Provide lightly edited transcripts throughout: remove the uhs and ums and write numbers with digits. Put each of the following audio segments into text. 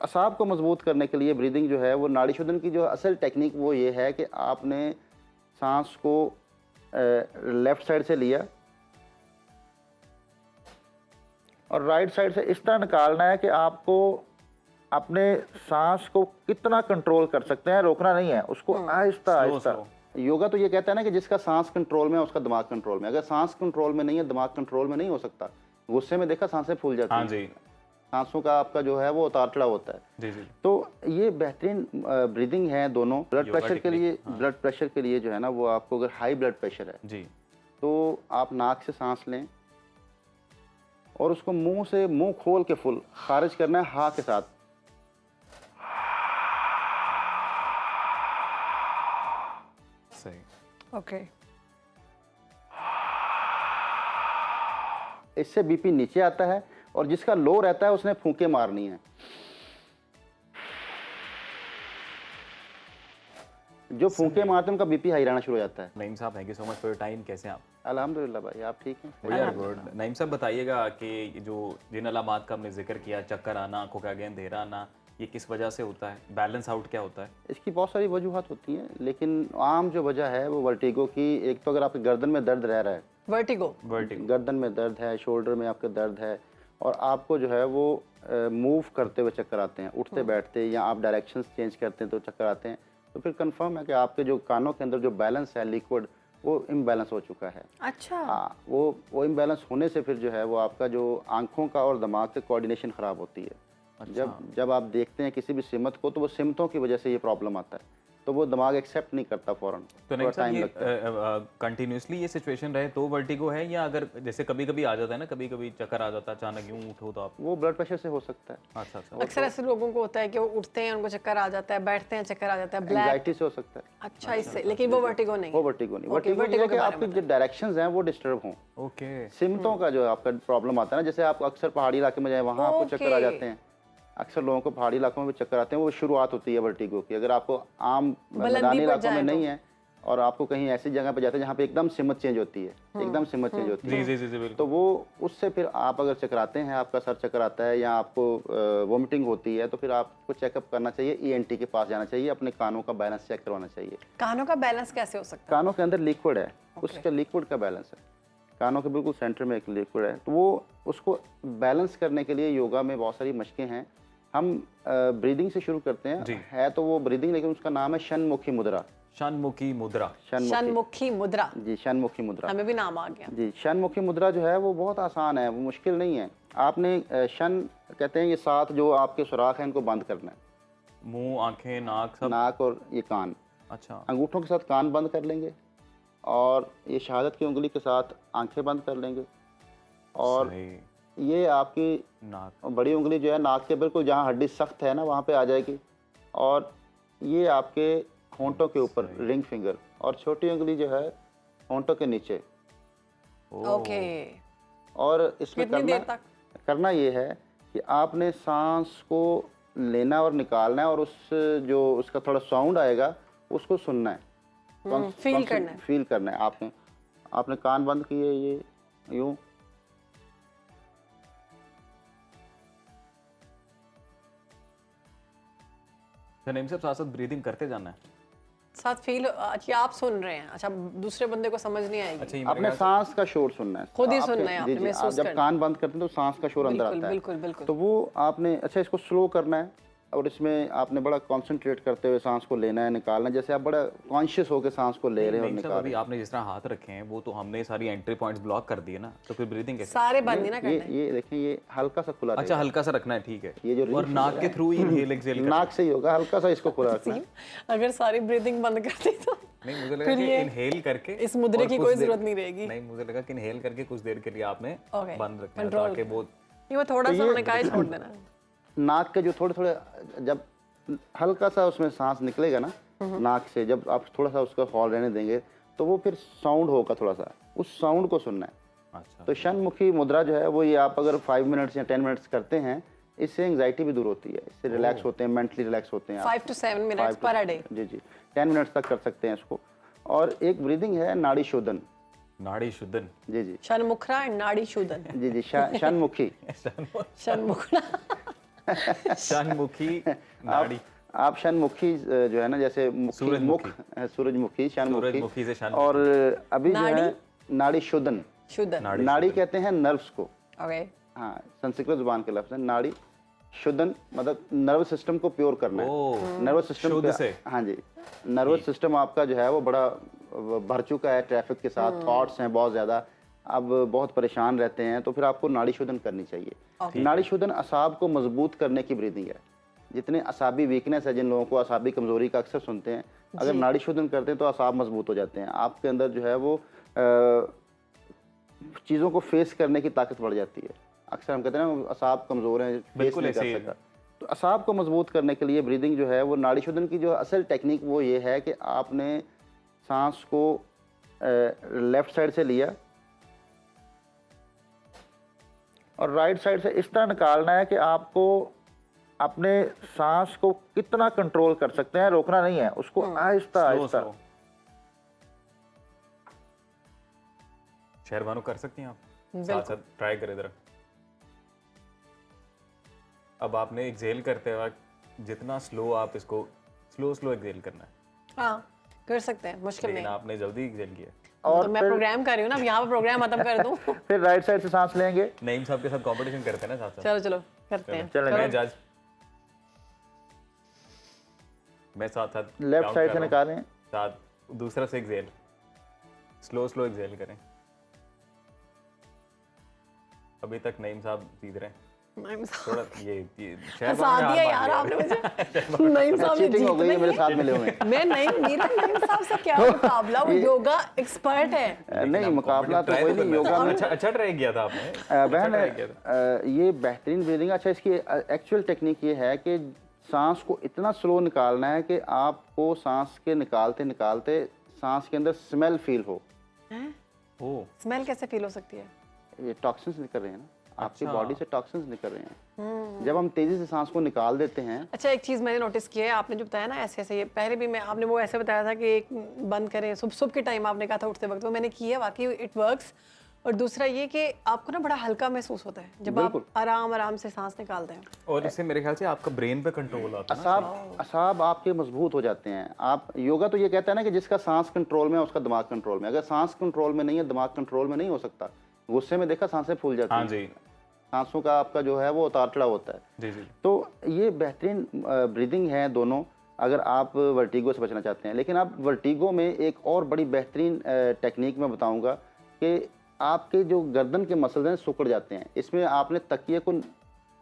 असाब को मजबूत करने के लिए ब्रीदिंग जो है वो नाड़ी शोधन की जो असल टेक्निक वो ये है कि आपने सांस को लेफ़्ट साइड से लिया और राइट साइड से इस तरह निकालना है कि आपको अपने सांस को कितना कंट्रोल कर सकते हैं, रोकना नहीं है उसको, आहिस्ता आहिस्ता। योगा तो ये कहता है ना कि जिसका सांस कंट्रोल में है उसका दिमाग कंट्रोल में। अगर सांस कंट्रोल में नहीं है, दिमाग कंट्रोल में नहीं हो सकता। गुस्से में देखा सांसें फूल जाती हैं, सांसों का आपका जो है वो उतार चढ़ाव होता है। जी जी। तो ये बेहतरीन ब्रीदिंग है दोनों। ब्लड प्रेशर के लिए, ब्लड प्रेशर के लिए जो है ना वो आपको अगर हाई ब्लड प्रेशर है जी, तो आप नाक से सांस लें और उसको मुंह से, मुंह खोल के फुल खारिज करना है हा के साथ। सही। ओके। इससे बीपी नीचे आता है और जिसका लो रहता है उसने फूंके मारनी है। जो फूंके मारते हैं उनका बीपी हाई रहना शुरू हो जाता है। नईम साहब, thank you so much for your time. कैसे हैं आप? अल्हम्दुलिल्लाह भाई, आप ठीक हैं? We are good. नईम साहब बताइएगा कि जो जिन अलामात का हमने जिक्र किया, चक्कर आना, आंखों के आगे अंधेरा आना, ये किस वजह से होता है? बैलेंस आउट क्या होता है? इसकी बहुत सारी वजूहत होती हैं, लेकिन आम जो वजह है वो वर्टिगो की। एक तो अगर आपके गर्दन में दर्द रह रहा है, वर्टिगो, गर्दन में दर्द है, शोल्डर में आपके दर्द है और आपको जो है वो मूव करते हुए चक्कर आते हैं, उठते बैठते, या आप डायरेक्शंस चेंज करते हैं तो चक्कर आते हैं, तो फिर कंफर्म है कि आपके जो कानों के अंदर जो बैलेंस है लिक्विड, वो इम्बैलेंस हो चुका है। अच्छा। हाँ, वो इम्बैलेंस होने से फिर जो है वो आपका जो आंखों का और दिमाग का कोऑर्डिनेशन ख़राब होती है। अच्छा। जब आप देखते हैं किसी भी सिमत को तो वो सिमतों की वजह से ये प्रॉब्लम आता है, तो वो दिमाग एक्सेप्ट नहीं करता फ़ौरन, तो नहीं टाइम ये लगता है। कंटिन्यूसली ये सिचुएशन रहे तो वर्टिगो है, या अगर जैसे कभी कभी आ जाता है ना, कभी कभी चक्कर आ जाता है अचानक यूं उठो तो आप? वो ब्लड प्रेशर से हो सकता है। अच्छा अच्छा। अक्सर ऐसे लोगों को होता है कि वो उठते हैं उनको चक्कर आ जाता है, बैठते हैं चक्कर आ जाता है, ब्लैक। एंजाइटी से हो सकता है। अच्छा, इससे। लेकिन वो वर्टिगो नहीं। वो वर्टिगो नहीं। Okay, वर्टिगो ये है कि आपके जो डायरेक्शंस हैं वो डिस्टर्ब हों। ओके। सिमतों का जो आपका प्रॉब्लम आता है ना, जैसे आप अक्सर पहाड़ी इलाके में जाए वहाँ आपको चक्कर आ जाते हैं। अक्सर लोगों को पहाड़ी इलाकों में भी चक्कर आते हैं, वो शुरुआत होती है वर्टिगो की। अगर आपको आम मैदानी इलाकों में नहीं है और आपको कहीं ऐसी जगह पे जाते हैं जहाँ पे एकदम सिमत चेंज होती है, एकदम सिमत चेंज होती है, जी जी जी बिल्कुल, तो वो उससे फिर आप अगर चकराते हैं, आपका सर चक्कर आता है या आपको वोमिटिंग होती है, तो फिर आपको चेकअप करना चाहिए, ईएनटी के पास जाना चाहिए, अपने कानों का बैलेंस चेक करवाना चाहिए। कानों का बैलेंस कैसे हो सकता है? कानों के अंदर लिक्विड है, उसका लिक्विड का बैलेंस है, कानों के बिल्कुल सेंटर में एक लिक्विड है, तो वो उसको बैलेंस करने के लिए योगा में बहुत सारी मशकें हैं। हम ब्रीदिंग से शुरू करते हैं, है तो वो ब्रीदिंग, लेकिन उसका नाम है शनमुखी मुद्रा। शनमुखी मुद्रा। शनमुखी मुद्रा। जी, शनमुखी मुद्रा, हमें भी नाम आ गया। जी। शनमुखी मुद्रा जो है वो बहुत आसान है, वो मुश्किल नहीं है। आपने शन कहते हैं ये 7 जो आपके सुराख हैं इनको बंद करना है, मुंह, आंखें, नाक, सब। नाक और ये कान। अच्छा। अंगूठों के साथ कान बंद कर लेंगे और ये शहादत की उंगली के साथ आंखें बंद कर लेंगे और ये आपकी नाक, बड़ी उंगली जो है नाक के बिल्कुल जहाँ हड्डी सख्त है ना वहाँ पे आ जाएगी, और ये आपके होंठों के ऊपर रिंग फिंगर, और छोटी उंगली जो है होंठों के नीचे। ओके। और इसमें कितनी देर तक करना ये है कि आपने सांस को लेना और निकालना है, और उस जो उसका थोड़ा साउंड आएगा उसको सुनना है, फील करना है। फील करना है। आपने कान बंद किए, ये यूं, नईम साहब साथ साथ ब्रीदिंग करते जाना है, साथ फील। अच्छा, आप सुन रहे हैं, अच्छा दूसरे बंदे को समझ नहीं आएगी। अच्छा, ये अपने सांस का शोर सुनना है, खुद ही सुनना है, आपने जी, महसूस जब करना कान बंद करते हैं तो सांस का शोर अंदर आता है, बिल्कुल बिल्कुल। तो वो आपने अच्छा इसको स्लो करना है, और इसमें आपने बड़ा कंसंट्रेट करते हुए सांस को लेना है, निकालना है, जैसे आप बड़ा कॉन्शियस होकर सांस को ले रहे हैं और निकाल रहे हैं। आपने जिस तरह हाथ रखे हैं वो तो हमने सारी एंट्री पॉइंट्स ब्लॉक कर दिए ना, तो फिर ब्रीदिंग कैसे? सारे बंद नहीं ना करना है। ये देखें, ये हल्का सा खुला अच्छा, हल्का सा रखना है, ठीक है। ये जो और नाक के थ्रू इनहेल एक्सहेल करना है। नाक से ही होगा, हल्का सा इसको खुला रखना है। अगर सारी ब्रीदिंग बंद कर दी तो नहीं, मुझे लगा कि इनहेल करके इस मुद्रे और की कुछ कोई देर- जरूरत नहीं रहेगी। नहीं, मुझे लगा कि इनहेल करके कुछ देर के लिए आपने Okay, बंद रखना है control ताकि वो ये थोड़ा सा उन्होंने कहा छोड़ देना। नाक के जो थोड़े थोड़े जब हल्का सा उसमें सांस निकलेगा ना नाक से, जब आप थोड़ा सा उसका हॉल रहने देंगे तो वो फिर साउंड होगा, थोड़ा सा उस साउंड को सुनना है। अच्छा, तो शनमुखी मुद्रा जो है वो ये आप अगर 5 मिनट्स या 10 मिनट्स करते हैं, इससे एंग्जाइटी भी दूर होती है, इससे रिलैक्स होते हैं, मेंटली रिलैक्स होते हैं। 5 to 7 मिनट्स पर डे। जी जी, 10 मिनट्स तक कर सकते हैं इसको। और एक ब्रीदिंग है नाड़ी शोधन। नाड़ी शुद्धन। जी जी, शनमुखरा नाड़ी शोधन। जी जी, शनमुखी। शनमुखरा। शनमुखी नाड़ी। आप शनमुखी जो है ना, जैसे मुखी, मुख सूरजमुखी, शनमुखी, सूरजमुखी से शनमुखी। और अभी जो है नाड़ी शुद्धन, शुद्धन, नाड़ी कहते हैं नर्व्स को। ओके, हाँ, संस्कृत जुबान के लफ्ज है नाड़ी। शुद्धन मतलब नर्वस सिस्टम को प्योर करना है। नर्वस सिस्टम शुद्ध से। हाँ जी, नर्वस सिस्टम आपका जो है वो बड़ा भर चुका है ट्रैफिक के साथ, थॉट्स हैं बहुत ज़्यादा, अब बहुत परेशान रहते हैं, तो फिर आपको नाड़ी शोधन करनी चाहिए। नाड़ी शोधन असाब को मजबूत करने की ब्रीदिंग है। जितने असाबी वीकनेस है, जिन लोगों को असाबी कमजोरी का अक्सर सुनते हैं, अगर नाड़ी शोधन करते हैं तो असाब मजबूत हो जाते हैं, आपके अंदर जो है वो चीज़ों को फेस करने की ताकत बढ़ जाती है। अक्सर हम कहते हैं ना असाब कमज़ोर हैं, फेस नहीं कर सकता। तो असाब को मजबूत करने के लिए ब्रीदिंग जो है वो नाड़ी शोधन की जो असल टेक्निक वो ये है कि आपने सांस को लेफ्ट साइड से लिया और राइट साइड से इस तरह निकालना है कि आपको अपने सांस को कितना कंट्रोल कर सकते हैं, रोकना नहीं है उसको, आहिस्ता आहिस्ता। शहरबानो कर सकती हैं आप, साथ साथ ट्राई करें जरा। अब आपने एक्सेल करते वक्त जितना स्लो आप इसको स्लो एक्सेल करना है। हाँ, कर सकते हैं, मुश्किल नहीं। लेकिन आपने जल्दी एक्सेल किया। और तो मैं प्रोग्राम कर रही हूँ ना, अब यहाँ पे प्रोग्राम खत्म कर दूँ। फिर राइट साइड से सांस लेंगे। नईम साहब के साथ कंपटीशन करते हैं ना साथ साथ। चलो चलो करते हैं। चलो मैं जज, मैं साथ साथ लेफ्ट साइड से निकालें, साथ दूसरा से एक्सेल, स्लो एक्सेल करें। अभी तक नईम साहब जीत रहे हैं। थोड़ा ये हंसा दिया यार आपने मुझे। नईम साहब ने चीटिंग हो गई है मेरे साथ मिले हुए। मैं नहीं, मेरा नईम साहब से क्या मुकाबला, वो योगा एक्सपर्ट है। नहीं, मुकाबला तो कोई नहीं, योगा में अच्छा ट्राई किया था आपने। बहन ये बेहतरीन ब्रीदिंग। अच्छा, इसकी एक्चुअल टेक्निक ये है कि सांस को इतना स्लो निकालना है कि आपको सांस के निकालते निकालते सांस के अंदर स्मेल फील हो। स्मेल कैसे फील हो सकती है? ये टॉक्सिन्स निकल रहे हैं ना, आपकी बॉडी से टॉक्सिन्स निकल रहे हैं जब हम तेजी से सांस को निकाल देते हैं। अच्छा, एक चीज़ मैंने नोटिस की है, आपने जो बताया ना ऐसे ऐसे, ये पहले भी मैं, आपने वो ऐसे बताया था कि एक बंद करें सुबह के टाइम, आपने कहा था उठते वक्त, वो मैंने किया, वाकई इट वर्क्स। और दूसरा ये कि आपको ना बड़ा हल्का महसूस होता है जब आप आराम से सांस निकालते हैं, और इससे मेरे ख्याल से आपका ब्रेन पे कंट्रोल आता है। असाब आपके मजबूत हो जाते हैं। आप योगा तो ये कहता है ना कि जिसका सांस कंट्रोल में है उसका दिमाग कंट्रोल में। अगर सांस कंट्रोल में नहीं है, दिमाग कंट्रोल में नहीं हो सकता। गुस्से में देखा सांसें फूल जाती हैं। हाँ जी, सांसों का आपका जो है वो उतार चढ़ाव होता है। जी जी। तो ये बेहतरीन ब्रीदिंग है दोनों, अगर आप वर्टिगो से बचना चाहते हैं। लेकिन आप वर्टिगो में एक और बड़ी बेहतरीन टेक्निक मैं बताऊंगा कि आपके जो गर्दन के मसल्स हैं सिकुड़ जाते हैं। इसमें आपने तकिए को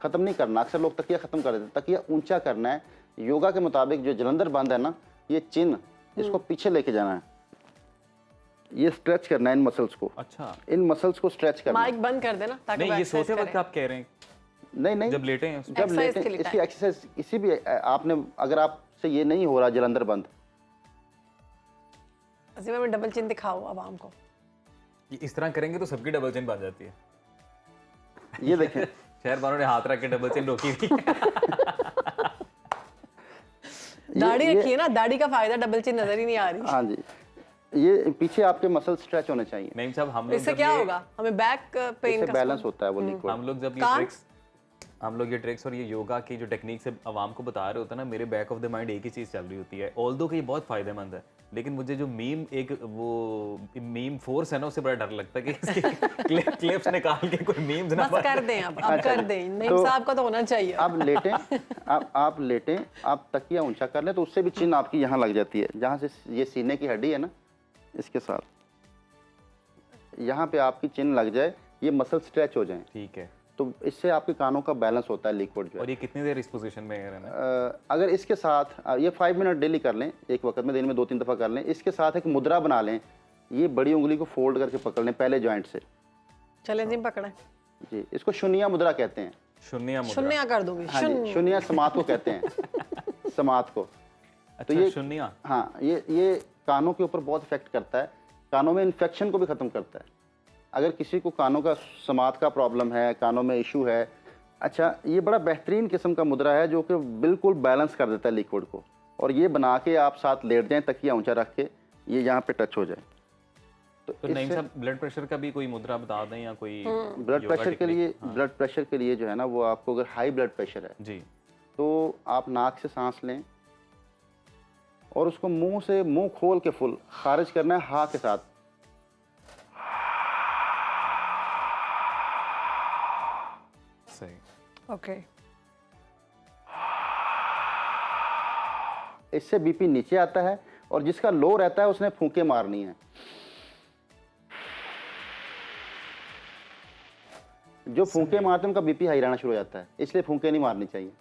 ख़त्म नहीं करना। अक्सर लोग तकिया ख़त्म कर देते हैं, तकिया ऊंचा करना है। योगा के मुताबिक जो जलंधर बंद है ना, ये चिन्ह, इसको पीछे लेके जाना है, ये स्ट्रेच करना है इन मसल्स को। अच्छा, इन मसल्स को स्ट्रेच करना है। माइक बंद कर देना ताकि नहीं, ये सोते वक्त आप कह रहे हैं? नहीं, जब लेटे हैं, जब लेटे हैं, इसकी एक्सरसाइज किसी भी आपने, अगर आपसे ये नहीं हो रहा जलंधर बंद, में डबल चिन दिखाओ आवाम को। इस तरह करेंगे तो सबकी डबल चिन बन जाती है। ये देखें शहरबानों ने हाथ रख के डबल चिन रोकी थी। दाढ़ी रखी है ना, दाढ़ी का फायदा, डबल चिन नजर ही नहीं आ रही। हाँ जी, ये पीछे आपके मसल स्ट्रेच होने चाहिए। नहीं साहब, हम लोग इससे क्या होगा? हमें बैक पेन का बैलेंस होता है वो लिक्विड। हम लोग ये ट्रिक्स और ये योगा की जो टेक्निक से आवाम को बता रहे होते हैं ना, मेरे बैक ऑफ द माइंड एक ही चीज़ चल रही होती है। ऑल्दो कि ये बहुत फायदेमंद है, लेकिन मुझे जो मीम फोर्स है ना, उससे बड़ा डर लगता है कि क्लिप्स निकाल के कोई मीम्स ना कर दें। अब कर दें, नईम साहब का तो होना चाहिए। आप लेटें, आप तकिया ऊंचा कर लें तो उससे भी चिन्ह आपकी यहाँ लग जाती है, जहाँ से ये सीने की हड्डी है ना, इसके साथ यहाँ पे आपकी चिन्ह लग जाए, ये मसल स्ट्रेच हो जाए। ठीक है, तो इससे आपके कानों का बैलेंस होता है लिक्विड जो है। और ये कितनी देर इस पोजीशन में रहना? अगर इसके साथ ये 5 मिनट डेली कर लें, एक वक्त में दिन में 2-3 दफ़ा कर लें। इसके साथ एक मुद्रा बना लें, ये बड़ी उंगली को फोल्ड करके पकड़ लें पहले जॉइंट से। चलें जी, पकड़ें जी, इसको शून्य मुद्रा कहते हैं। शून्य कर दूंगी। हाँ जी, शून्य समात को कहते हैं, समात को। तो ये शून्य, हाँ, ये कानों के ऊपर बहुत इफेक्ट करता है, कानों में इन्फेक्शन को भी ख़त्म करता है। अगर किसी को कानों का समात का प्रॉब्लम है, कानों में इशू है, अच्छा, ये बड़ा बेहतरीन किस्म का मुद्रा है जो कि बिल्कुल बैलेंस कर देता है लिक्विड को। और ये बना के आप साथ लेट जाएं, तकिया ऊंचा रख के, ये यहाँ पे टच हो जाए, तो नईम साहब ब्लड प्रेशर का भी कोई मुद्रा बता दें या कोई ब्लड योगा प्रेशर के टेक्निक? लिए ब्लड प्रेशर के लिए जो है ना, वो आपको अगर हाई ब्लड प्रेशर है जी तो आप नाक से सांस लें और उसको मुंह से, मुंह खोल के फुल खारिज करना है हा के साथ। सही। ओके। इससे बीपी नीचे आता है, और जिसका लो रहता है उसने फूंके मारनी है। जो फूंके मारते हैं उनका बीपी हाई रहना शुरू हो जाता है, इसलिए फूंके नहीं मारनी चाहिए।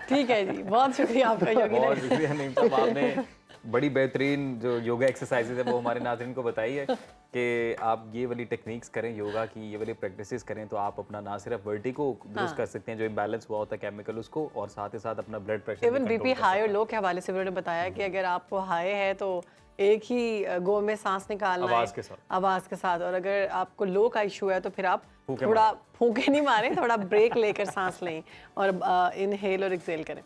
ठीक है जी, बहुत शुक्रिया आपका योगी बहुत ने। शुक्रिया नईम साहब, आपने बड़ी बेहतरीन जो योगा एक्सरसाइजेज है वो हमारे नाज़रीन को बताई है कि आप ये वाली टेक्निक्स करें, योगा की ये वाली प्रैक्टिसेस करें तो आप अपना ना सिर्फ वर्टिगो दुरुस्त कर सकते हैं, जो इम्बैलेंस हुआ होता है केमिकल उसको, और साथ ही साथ अपना blood pressure even BP high और लो के हवाले से उन्होंने बताया कि अगर आपको हाई है तो एक ही गो में सांस निकालना आवाज़ है के साथ। आवाज़ के साथ, और अगर आपको लो का इशू है तो फिर आप फूंके थोड़ा फूंके नहीं मारें, थोड़ा ब्रेक लेकर सांस लें और इनहेल और एक्सेल करें।